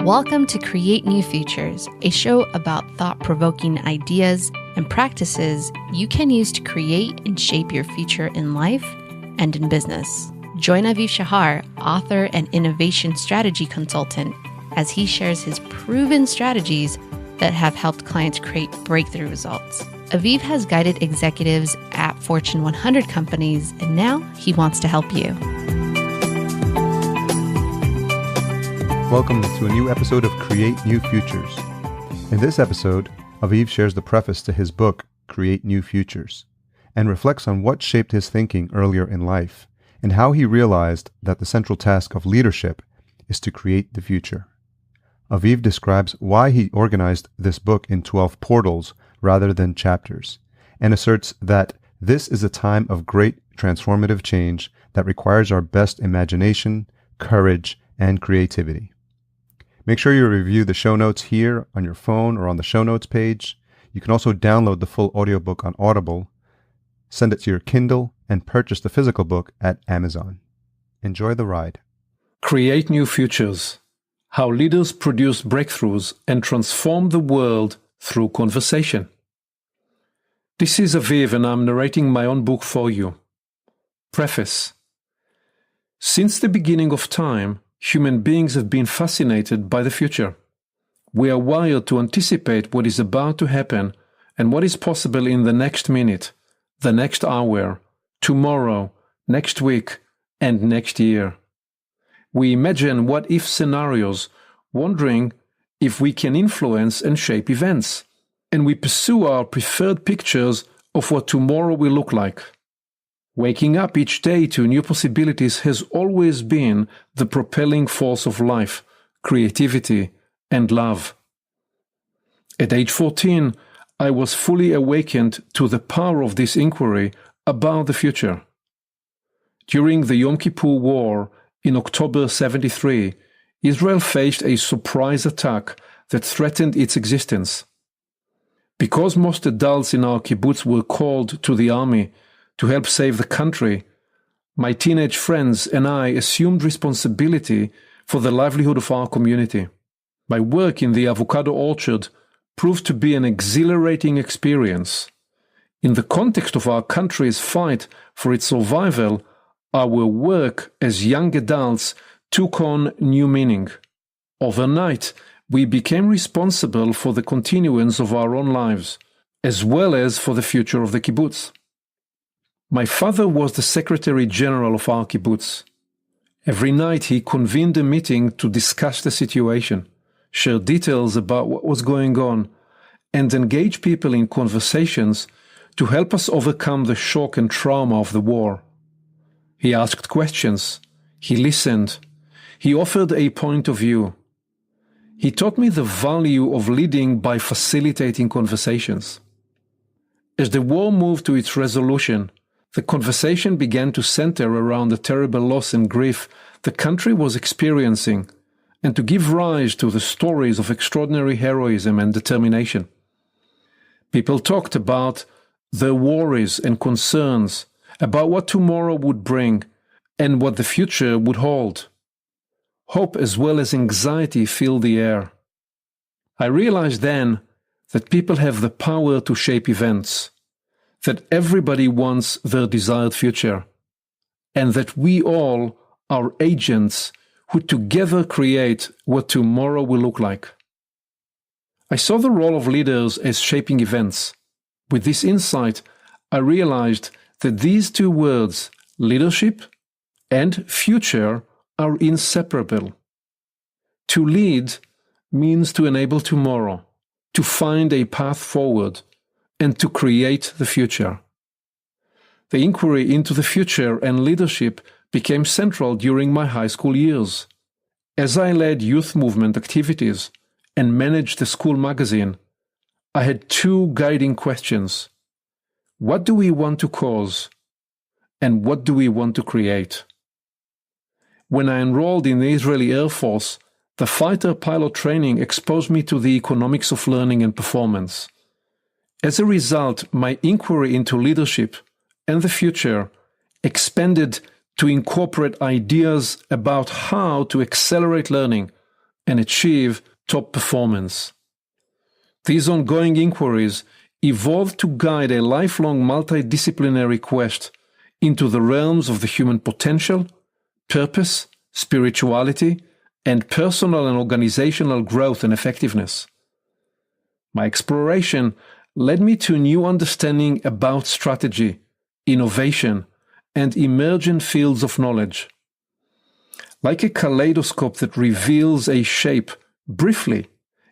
Welcome to Create New Futures, a show about thought-provoking ideas and practices you can use to create and shape your future in life and in business. Join Aviv Shahar, author and innovation strategy consultant, as he shares his proven strategies that have helped clients create breakthrough results. Aviv has guided executives at Fortune 100 companies, and now he wants to help you. Welcome to a new episode of Create New Futures. In this episode, Aviv shares the preface to his book, Create New Futures, and reflects on what shaped his thinking earlier in life and how he realized that the central task of leadership is to create the future. Aviv describes why he organized this book in 12 portals rather than chapters, and asserts that this is a time of great transformative change that requires our best imagination, courage, and creativity. Make sure you review the show notes here on your phone or on the show notes page. You can also download the full audiobook on Audible, send it to your Kindle, and purchase the physical book at Amazon. Enjoy the ride. Create New Futures: How Leaders Produce Breakthroughs and Transform the World Through Conversation. This is Aviv, and I'm narrating my own book for you. Preface. Since the beginning of time, human beings have been fascinated by the future. We are wired to anticipate what is about to happen and what is possible in the next minute, the next hour, tomorrow, next week, and next year. We imagine what-if scenarios, wondering if we can influence and shape events, and we pursue our preferred pictures of what tomorrow will look like. Waking up each day to new possibilities has always been the propelling force of life, creativity, and love. At age 14, I was fully awakened to the power of this inquiry about the future. During the Yom Kippur War in October 73, Israel faced a surprise attack that threatened its existence. Because most adults in our kibbutz were called to the army to help save the country, my teenage friends and I assumed responsibility for the livelihood of our community. My work in the avocado orchard proved to be an exhilarating experience. In the context of our country's fight for its survival, our work as young adults took on new meaning. Overnight, we became responsible for the continuance of our own lives, as well as for the future of the kibbutz. My father was the Secretary General of our kibbutz. Every night he convened a meeting to discuss the situation, share details about what was going on, and engage people in conversations to help us overcome the shock and trauma of the war. He asked questions. He listened. He offered a point of view. He taught me the value of leading by facilitating conversations. As the war moved to its resolution, the conversation began to center around the terrible loss and grief the country was experiencing, and to give rise to the stories of extraordinary heroism and determination. People talked about their worries and concerns, about what tomorrow would bring and what the future would hold. Hope as well as anxiety filled the air. I realized then that people have the power to shape events, that everybody wants their desired future, and that we all are agents who together create what tomorrow will look like. I saw the role of leaders as shaping events. With this insight, I realized that these two words, leadership and future, are inseparable. To lead means to enable tomorrow, to find a path forward, and to create the future. The inquiry into the future and leadership became central during my high school years. As I led youth movement activities and managed the school magazine, I had two guiding questions. What do we want to cause? And what do we want to create? When I enrolled in the Israeli Air Force, the fighter pilot training exposed me to the economics of learning and performance. As a result, my inquiry into leadership and the future expanded to incorporate ideas about how to accelerate learning, and achieve top performance. These ongoing inquiries evolved to guide a lifelong multidisciplinary quest into the realms of the human potential, purpose, spirituality, and personal and organizational growth and effectiveness. My exploration led me to new understanding about strategy, innovation, and emergent fields of knowledge. Like a kaleidoscope that reveals a shape briefly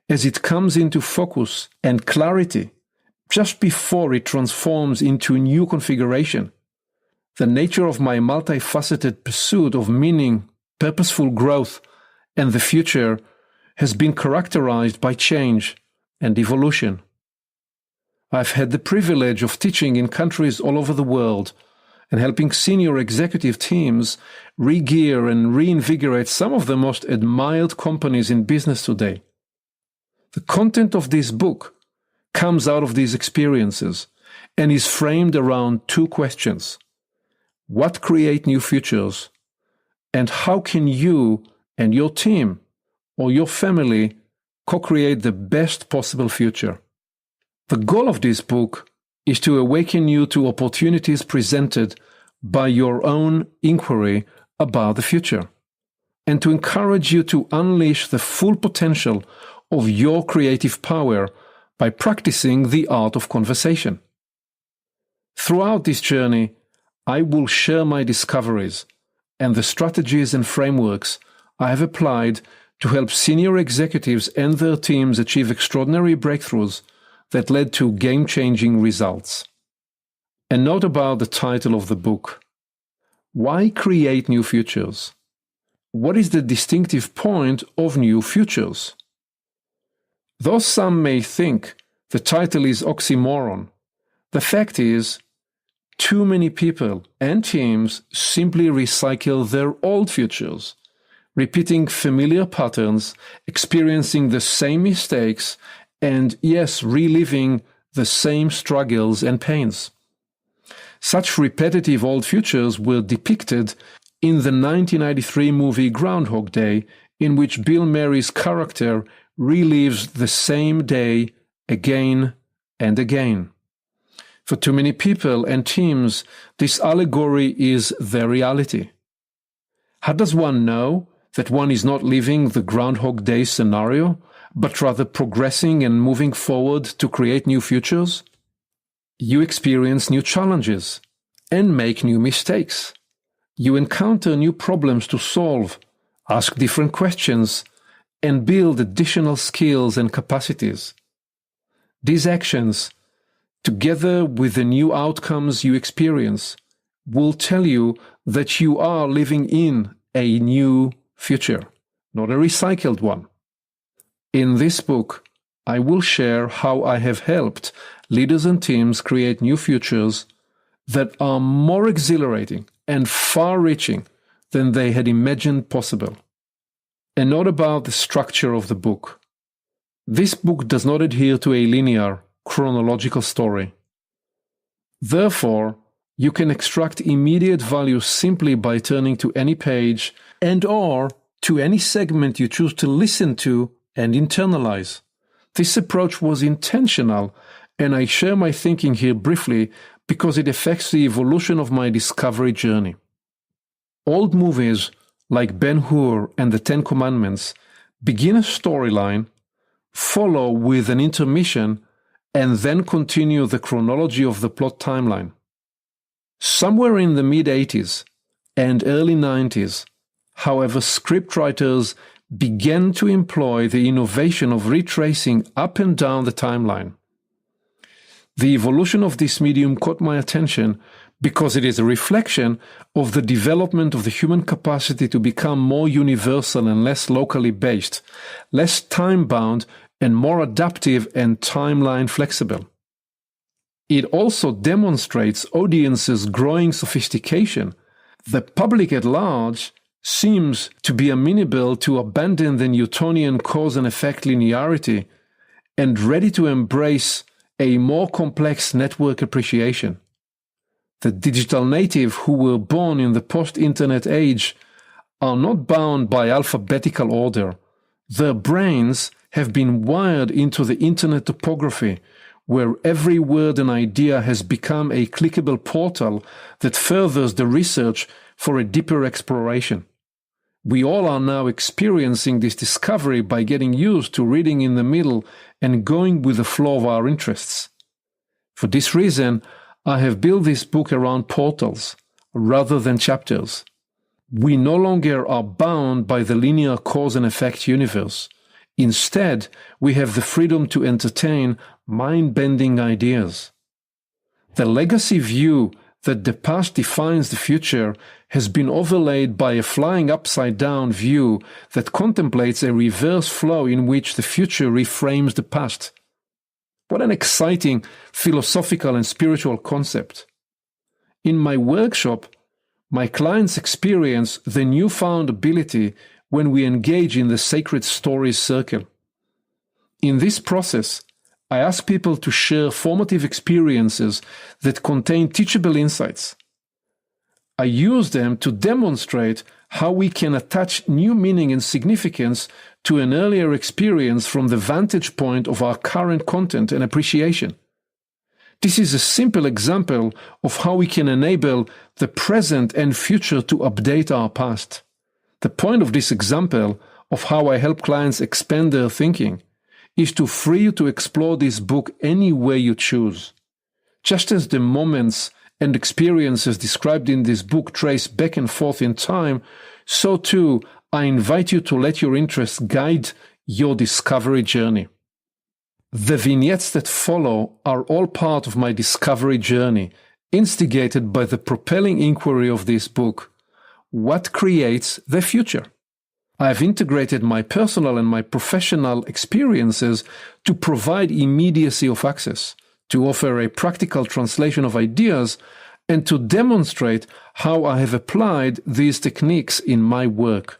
as it comes into focus and clarity just before it transforms into new configuration, the nature of my multifaceted pursuit of meaning, purposeful growth, and the future has been characterized by change and evolution. I've had the privilege of teaching in countries all over the world and helping senior executive teams re-gear and reinvigorate some of the most admired companies in business today. The content of this book comes out of these experiences and is framed around two questions. What create new futures? And how can you and your team or your family co-create the best possible future? The goal of this book is to awaken you to opportunities presented by your own inquiry about the future, and to encourage you to unleash the full potential of your creative power by practicing the art of conversation. Throughout this journey, I will share my discoveries and the strategies and frameworks I have applied to help senior executives and their teams achieve extraordinary breakthroughs that led to game-changing results. A note about the title of the book. Why create new futures? What is the distinctive point of new futures? Though some may think the title is oxymoron, the fact is, too many people and teams simply recycle their old futures, repeating familiar patterns, experiencing the same mistakes, and yes, reliving the same struggles and pains. Such repetitive old futures were depicted in the 1993 movie Groundhog Day, in which Bill Murray's character relives the same day again and again. For too many people and teams, this allegory is their reality. How does one know that one is not living the Groundhog Day scenario, but rather progressing and moving forward to create new futures? You experience new challenges and make new mistakes. You encounter new problems to solve, ask different questions, and build additional skills and capacities. These actions, together with the new outcomes you experience, will tell you that you are living in a new future, not a recycled one. In this book, I will share how I have helped leaders and teams create new futures that are more exhilarating and far-reaching than they had imagined possible. A note about the structure of the book. This book does not adhere to a linear, chronological story. Therefore, you can extract immediate value simply by turning to any page and/or to any segment you choose to listen to and internalize. This approach was intentional, and I share my thinking here briefly because it affects the evolution of my discovery journey. Old movies like Ben-Hur and the Ten Commandments begin a storyline, follow with an intermission, and then continue the chronology of the plot timeline. Somewhere in the mid-80s and early 90s, however, scriptwriters began to employ the innovation of retracing up and down the timeline. The evolution of this medium caught my attention because it is a reflection of the development of the human capacity to become more universal and less locally based, less time-bound, and more adaptive and timeline flexible. It also demonstrates audiences' growing sophistication. The public at large seems to be amenable to abandon the Newtonian cause and effect linearity and ready to embrace a more complex network appreciation. The digital native who were born in the post-internet age are not bound by alphabetical order, Their brains have been wired into the internet topography, where every word and idea has become a clickable portal that furthers the research for a deeper exploration. We all are now experiencing this discovery by getting used to reading in the middle and going with the flow of our interests. For this reason, I have built this book around portals rather than chapters. We no longer are bound by the linear cause and effect universe. Instead, we have the freedom to entertain mind-bending ideas. The legacy view that the past defines the future has been overlaid by a flying upside-down view that contemplates a reverse flow in which the future reframes the past. What an exciting philosophical and spiritual concept. In my workshop, my clients experience the newfound ability when we engage in the sacred stories circle. In this process, I ask people to share formative experiences that contain teachable insights. I use them to demonstrate how we can attach new meaning and significance to an earlier experience from the vantage point of our current content and appreciation. This is a simple example of how we can enable the present and future to update our past. The point of this example of how I help clients expand their thinking is to free you to explore this book any way you choose. Just as the moments and experiences described in this book trace back and forth in time, so too I invite you to let your interests guide your discovery journey. The vignettes that follow are all part of my discovery journey, instigated by the propelling inquiry of this book: what creates the future? I have integrated my personal and my professional experiences to provide immediacy of access, to offer a practical translation of ideas, and to demonstrate how I have applied these techniques in my work.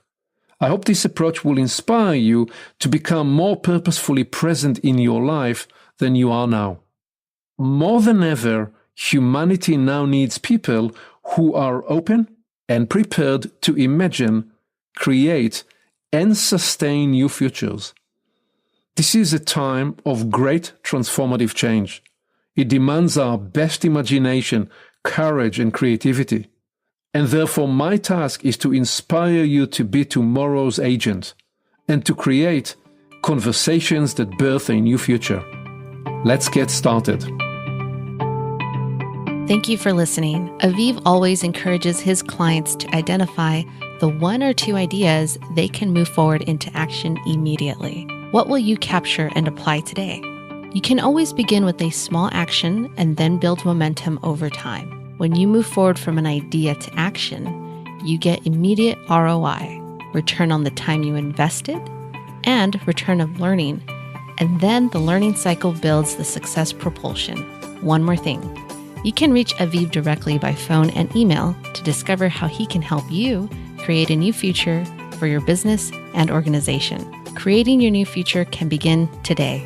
I hope this approach will inspire you to become more purposefully present in your life than you are now. More than ever, humanity now needs people who are open and prepared to imagine, create, and sustain new futures. This is a time of great transformative change. It demands our best imagination, courage, and creativity. And therefore, my task is to inspire you to be tomorrow's agent and to create conversations that birth a new future. Let's get started. Thank you for listening. Aviv always encourages his clients to identify the one or two ideas they can move forward into action immediately. What will you capture and apply today? You can always begin with a small action and then build momentum over time. When you move forward from an idea to action, you get immediate ROI, return on the time you invested, and return of learning. And then the learning cycle builds the success propulsion. One more thing. You can reach Aviv directly by phone and email to discover how he can help you create a new future for your business and organization. Creating your new future can begin today.